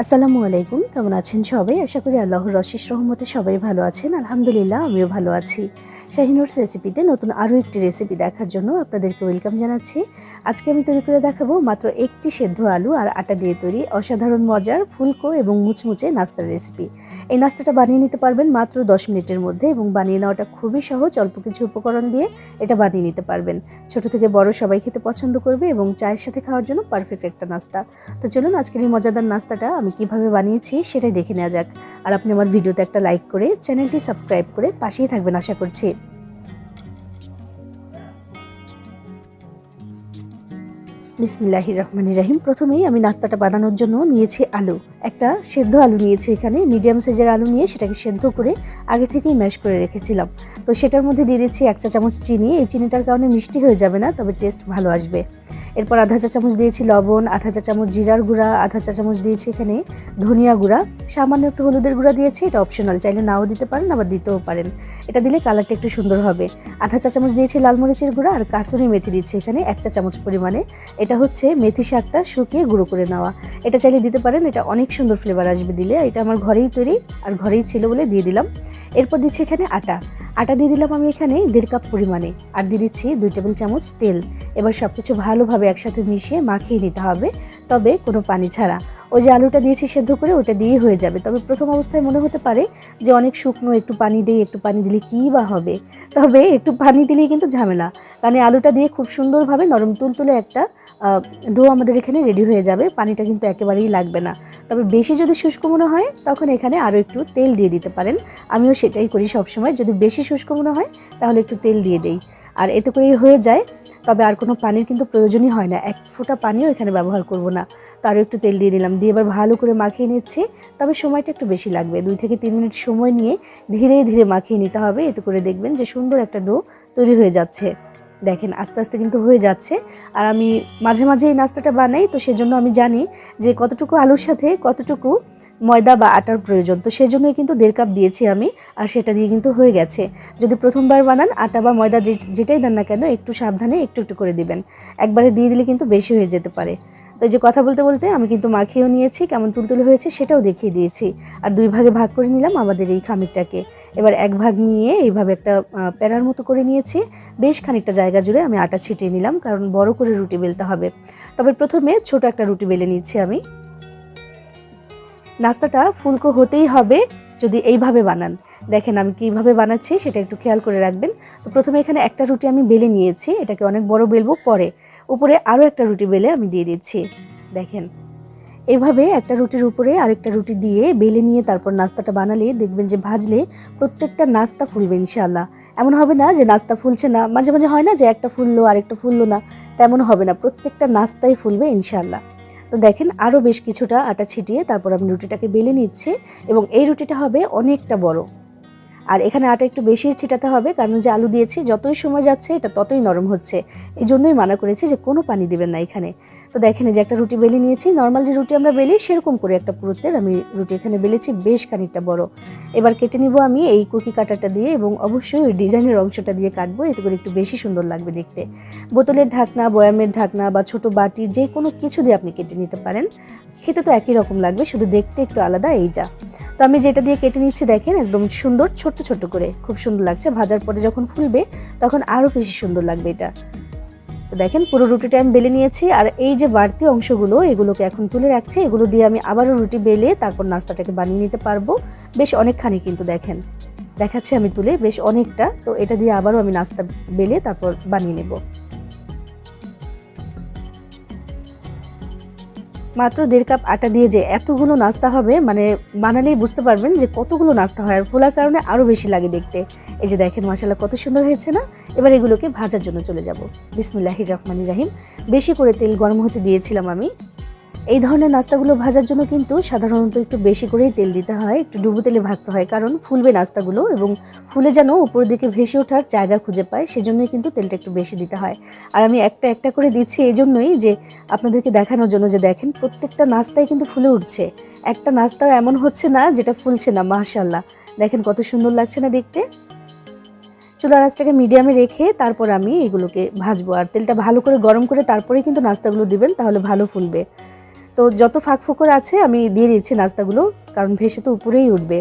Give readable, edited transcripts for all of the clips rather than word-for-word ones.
আসসালামু আলাইকুম, কেমন আছেন সবাই? আশা করি আল্লাহর অশেষ রহমতে সবাই ভালো আছেন। আলহামদুলিল্লাহ, আমিও ভালো আছি। শাহিনুরস রেসিপিতে নতুন আরও একটি রেসিপি দেখার জন্য আপনাদেরকে ওয়েলকাম জানাচ্ছি। আজকে আমি তৈরি করে দেখাবো মাত্র একটি সেদ্ধ আলু আর আটা দিয়ে তৈরি অসাধারণ মজার ফুলকো এবং মুচমুচে নাস্তার রেসিপি। এই নাস্তাটা বানিয়ে নিতে পারবেন মাত্র 10 মিনিটের মধ্যে এবং বানিয়ে নেওয়াটা খুবই সহজ। অল্প কিছু উপকরণ দিয়ে এটা বানিয়ে নিতে পারবেন। ছোট থেকে বড় সবাই খেতে পছন্দ করবে এবং চায়ের সাথে খাওয়ার জন্য পারফেক্ট একটা নাস্তা। তো চলুন আজকের এই মজাদার নাস্তাটা আমি কিভাবে বানিয়েছি সেটাই দেখে নেওয়া যাক। আর আপনি আমার ভিডিওতে একটা লাইক করে চ্যানেলটি সাবস্ক্রাইব করে পাশেই থাকবেন আশা করছি। বিসমিল্লাহির রহমানির রহিম। প্রথমেই আমি নাস্তাটা বানানোর জন্য নিয়েছি আলু। একটা সেদ্ধ আলু নিয়েছি, এখানে মিডিয়াম সাইজের আলু নিয়ে সেটাকে সেদ্ধ করে আগে থেকেই ম্যাশ করে রেখেছিলাম। তো সেটার মধ্যে দিয়ে দিচ্ছি 1 চা চামচ চিনি। এই চিনিটার কারণে মিষ্টি হয়ে যাবে না, তবে টেস্ট ভালো আসবে। এরপর আধা চা চামচ দিয়েছি লবণ, আধা চা চামচ জিরার গুঁড়া, আধা চা চামচ দিয়েছি এখানে ধনিয়া গুঁড়া, সামান্য একটু হলুদের গুঁড়া দিয়েছি। এটা অপশনাল, চাইলে নাও দিতে পারেন আবার দিতেও পারেন, এটা দিলে কালারটা একটু সুন্দর হবে। আধা চা চামচ দিয়েছি লাল মরিচের গুঁড়া আর কাসুরি মেথি দিচ্ছি এখানে 1 চা চামচ পরিমাণে। এটা হচ্ছে মেথি শাকটা শুকিয়ে গুঁড়ো করে নেওয়া, এটা চাইলে দিতে পারেন, এটা অনেক সুন্দর ফ্লেভার আসবে দিলে। এটা আমার ঘরেই তৈরি আর ঘরেই ছিল বলে দিয়ে দিলাম। এরপর দিচ্ছি এখানে আটা দিয়ে দিলাম আমি এখানে 1.5 কাপ পরিমাণে, আর দিয়ে দিচ্ছি 2 টেবিল চামচ তেল। এবার সব কিছু ভালোভাবে একসাথে মিশিয়ে মাখিয়ে নিতে হবে, তবে কোনো পানি ছাড়া। ওই যে আলুটা দিয়েছি সেদ্ধ করে, ওটা দিয়েই হয়ে যাবে। তবে প্রথম অবস্থায় মনে হতে পারে যে অনেক শুকনো, একটু পানি দিই, একটু পানি দিলে কী বা হবে। তবে একটু পানি দিলেই কিন্তু ঝামেলা, কারণ আলুটা দিয়ে খুব সুন্দরভাবে নরম তুলতুলে একটা ডো আমাদের এখানে রেডি হয়ে যাবে। পানিটা কিন্তু একেবারেই লাগবে না। তবে বেশি যদি শুষ্ক মনে হয় তখন এখানে আরও একটু তেল দিয়ে দিতে পারেন। আমিও সেটাই করি সবসময়, যদি বেশি শুষ্ক মনে হয় তাহলে একটু তেল দিয়ে দেই, আর এতে করেই হয়ে যায়। তবে আর কোনো পানির কিন্তু প্রয়োজনই হয় না, 1 ফোঁটা পানিও এখানে ব্যবহার করব না। তো আরও একটু তেল দিয়ে দিলাম, দিয়ে এবার ভালো করে মাখিয়ে নিচ্ছি। তবে সময়টা একটু বেশি লাগবে, 2 থেকে 3 মিনিট সময় নিয়ে ধীরে ধীরে মাখিয়ে নিতে হবে। এতে করে দেখবেন যে সুন্দর একটা ডো তৈরি হয়ে যাচ্ছে। দেখেন আস্তে আস্তে কিন্তু হয়ে যাচ্ছে। আর আমি মাঝে মাঝে এই নাস্তাটা বানাই, তো সেজন্য আমি জানি যে কতটুকু আলুর সাথে কতটুকু ময়দা বা আটার প্রয়োজন। তো সেজন্যই কিন্তু 1.5 কাপ দিয়েছি আমি, আর সেটা দিয়ে কিন্তু হয়ে গেছে। যদি প্রথমবার বানান আটা বা ময়দা যেটাই দেন না কেন একটু সাবধানে একটু একটু করে দিবেন, একবারে দিয়ে দিলে কিন্তু বেশি হয়ে যেতে পারে। তো এই যে কথা বলতে বলতে আমি কিন্তু মাখিয়েও নিয়েছি, কেমন তুলতুলে হয়েছে সেটাও দেখিয়ে দিয়েছি। আর 2 ভাগে ভাগ করে নিলাম আমাদের এই খামিরটাকে। এবার 1 ভাগ নিয়ে এইভাবে একটা প্যারার মতো করে নিয়েছি। বেশ খানিকটা জায়গা জুড়ে আমি আটা ছিটিয়ে নিলাম, কারণ বড় করে রুটি বেলতে হবে। তবে প্রথমে ছোট একটা রুটি বেলে নিচ্ছি আমি। নাস্তাটা ফুলকো হতেই হবে যদি এইভাবে বানান। দেখেন আমি কীভাবে বানাচ্ছি সেটা একটু খেয়াল করে রাখবেন। তো প্রথমে এখানে একটা রুটি আমি বেলে নিয়েছি, এটাকে অনেক বড় বেলবো পরে। উপরে আরও একটা রুটি বেলে আমি দিয়ে দিচ্ছি। দেখেন এভাবে একটা রুটির উপরে আরেকটা রুটি দিয়ে বেলে নিয়ে তারপর নাস্তাটা বানালে দেখবেন যে ভাজলে প্রত্যেকটা নাস্তা ফুলবে ইনশাআল্লাহ। এমন হবে না যে নাস্তা ফুলছে না, মাঝে মাঝে হয় না যে একটা ফুললো আরেকটা ফুললো না, তেমন হবে না, প্রত্যেকটা নাস্তাই ফুলবে ইনশাআল্লাহ। তো দেখেন আরও বেশ কিছুটা আটা ছিটিয়ে তারপর আমি রুটিটাকে বেলে নিচ্ছি, এবং এই রুটিটা হবে অনেকটা বড়। আর এখানে আটা একটু বেশি ছিটাতে হবে, কারণ যে আলু দিয়েছি যতই সময় যাচ্ছে এটা ততই নরম হচ্ছে। এই জন্যই মানা করেছি যে কোনো পানি দেবেন না এখানে। তো দেখেন যে একটা রুটি বেলে নিয়েছি, নর্মাল যে রুটি আমরা বেলি সেরকম করে একটা পুরুত্বের আমি রুটি এখানে বেলেছি, বেশ খানিকটা বড়। এবার কেটে নিব আমি এই কুকি কাটারটা দিয়ে, এবং অবশ্যই ওই ডিজাইনের অংশটা দিয়ে কাটবো, এতে করে একটু বেশি সুন্দর লাগবে দেখতে। বোতলের ঢাকনা, বয়ামের ঢাকনা বা ছোট বাটি যে কোনো কিছু দিয়ে আপনি কেটে নিতে পারেন, খেতে তো একই রকম লাগবে, শুধু দেখতে একটু আলাদা এই যা। তো আমি যেটা দিয়ে কেটে নিচ্ছি দেখেন একদম সুন্দর ছোট্ট ছোট্ট করে, খুব সুন্দর লাগছে। ভাজার পরে যখন ফুলবে তখন আরও বেশি সুন্দর লাগবে এটা। তো দেখেন পুরো রুটিটা আমি বেলে নিয়েছি, আর এই যে বাড়তি অংশগুলো এগুলোকে এখন তুলে রাখছি। এগুলো দিয়ে আমি আবারও রুটি বেলে তারপর নাস্তাটাকে বানিয়ে নিতে পারবো, বেশ অনেকখানি কিন্তু দেখেন দেখাচ্ছি আমি তুলে, বেশ অনেকটা। তো এটা দিয়ে আবারও আমি নাস্তা বেলে তারপর বানিয়ে নেব। মাত্র 1.5 কাপ আটা দিয়ে যে এতগুলো নাস্তা হবে, মানে বানালেই বুঝতে পারবেন যে কতগুলো নাস্তা হয়, আর ফোলার কারণে আরও বেশি লাগে দেখতে। এই যে দেখেন মাশাআল্লাহ কত সুন্দর হয়েছে না। এবার এগুলোকে ভাজার জন্য চলে যাব। বিসমিল্লাহির রহমানির রহিম। বেশি করে তেল গরম হতে দিয়েছিলাম আমি। এই ধরনের নাস্তাগুলো ভাজার জন্য কিন্তু সাধারণত একটু বেশি করেই তেল দিতে হয়, একটু ডুবো তেলে ভাজতে হয়, কারণ ফুলবে নাস্তাগুলো, এবং ফুলে যেন উপরের দিকে ভেসে ওঠার জায়গা খুঁজে পায়, সেজন্যই কিন্তু তেলটা একটু বেশি দিতে হয়। আর আমি একটা একটা করে দিচ্ছি এই জন্যই যে আপনাদেরকে দেখানোর জন্য, যে দেখেন প্রত্যেকটা নাস্তায় কিন্তু ফুলে উঠছে, একটা নাস্তাও এমন হচ্ছে না যেটা ফুলছে না। মাশাআল্লাহ দেখেন কত সুন্দর লাগছে না দেখতে। চুলার আঁচটাকে মিডিয়ামে রেখে তারপর আমি এগুলোকে ভাজবো, আর তেলটা ভালো করে গরম করে তারপরেই কিন্তু নাস্তাগুলো দিবেন, তাহলে ভালো ফুলবে। তো তো যত ফাঁক ফোকর আছে আমি দিয়ে দিচ্ছি নাস্তাগুলো, কারণ ভেসে তো উপরেই উঠবে।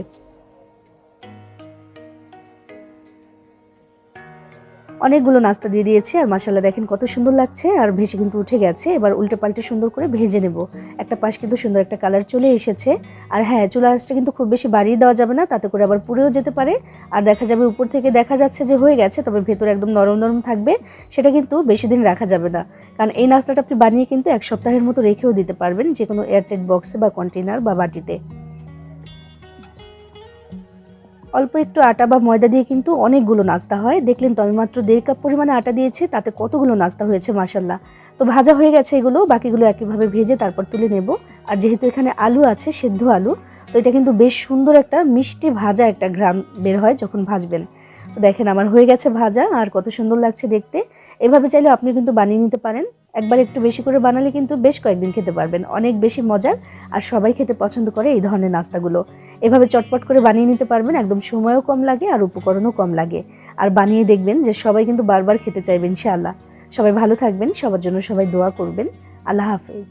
অনেকগুলো নাস্তা দিয়ে দিয়েছি আর মাশাআল্লাহ দেখেন কত সুন্দর লাগছে, আর ভেসে কিন্তু উঠে গেছে। এবার উল্টে পাল্টে সুন্দর করে ভেজে নেব। একটা পাশ কিন্তু সুন্দর একটা কালার চলে এসেছে। আর হ্যাঁ, চুলার আঁচটা কিন্তু খুব বেশি বাড়িয়ে দেওয়া যাবে না, তাতে করে আবার পুড়েও যেতে পারে। আর দেখা যাবে উপর থেকে দেখা যাচ্ছে যে হয়ে গেছে, তবে ভেতরে একদম নরম নরম থাকবে, সেটা কিন্তু বেশি দিন রাখা যাবে না। কারণ এই নাস্তাটা আপনি বানিয়ে কিন্তু 1 সপ্তাহের মতো রেখেও দিতে পারবেন, যে কোনো এয়ারটাইট বক্সে বা কন্টেনার বা বাটিতে। অল্প একটু আটা বা ময়দা দিয়ে কিন্তু অনেকগুলো নাস্তা হয়। দেখলেন তো আমি মাত্র 1.5 কাপ পরিমাণে আটা দিয়েছি, তাতে কতগুলো নাস্তা হয়েছে মাশাআল্লাহ। তো ভাজা হয়ে গেছে এগুলো, বাকিগুলো একইভাবে ভেজে তারপর তুলে নেব। আর যেহেতু এখানে আলু আছে, সেদ্ধ আলু, তো এটা কিন্তু বেশ সুন্দর একটা মিষ্টি ভাজা একটা ঘ্রাণ বের হয় যখন ভাজবেন। তো দেখেন আমার হয়ে গেছে ভাজা, আর কত সুন্দর লাগছে দেখতে। এভাবে চাইলে আপনি কিন্তু বানিয়ে নিতে পারেন। একবার একটু বেশি করে বানালে কিন্তু বেশ কয়েকদিন খেতে পারবেন, অনেক বেশি মজার। আর সবাই খেতে পছন্দ করে এই ধরনের নাস্তাগুলো। এভাবে চটপট করে বানিয়ে নিতে পারবেন, একদম সময়ও কম লাগে আর উপকরণও কম লাগে। আর বানিয়ে দেখবেন যে সবাই কিন্তু বারবার খেতে চাইবেন ইনশাআল্লাহ। সবাই ভালো থাকবেন, সবার জন্য সবাই দোয়া করবেন। আল্লাহ হাফেজ।